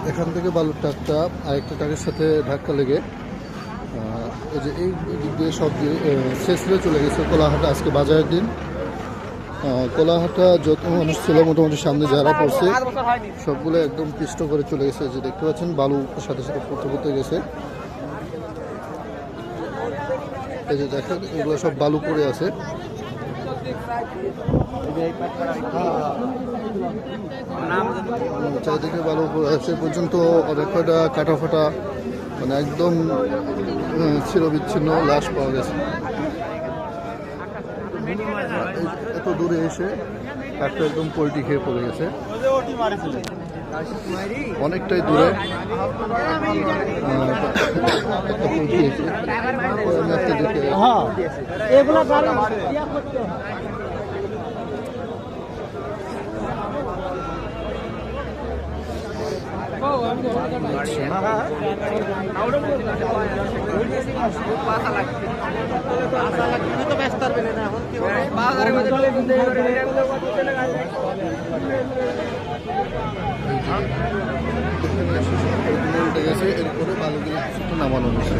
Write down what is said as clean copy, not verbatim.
এখান থেকে বালুর ট্রাকটা আরেকটা ট্রাকের সাথে ধাক্কা লেগে এই যে এই দিক দিয়ে সব শেষলে চলে গেছে কোলাহাটা। আজকে বাজারের দিন, কোলাহাটা যত মানুষ ছিল মোটামুটি সামনে যারা পড়ছে সবগুলো একদম পিষ্ট করে চলে গেছে। যে দেখতে পাচ্ছেন বালু সাথে সাথে পড়তে পড়তে গেছে। এই যে দেখেন এগুলো সব বালু পড়ে আছে। চারিদিকে বালু পড়ে আছে পর্যন্ত অনেক কয়টা কাটা ফাটা, মানে একদম চিরবিচ্ছিন্ন লাশ পাওয়া গেছে। এত দূরে এসে একটা একদম পোল্ট্রি খেয়ে পড়ে গেছে, অনেকটাই দূরে একটা পোল্ট্রি এসে উল্টে গেছে। এরপরে বালুগুলো নামানো হয়েছে।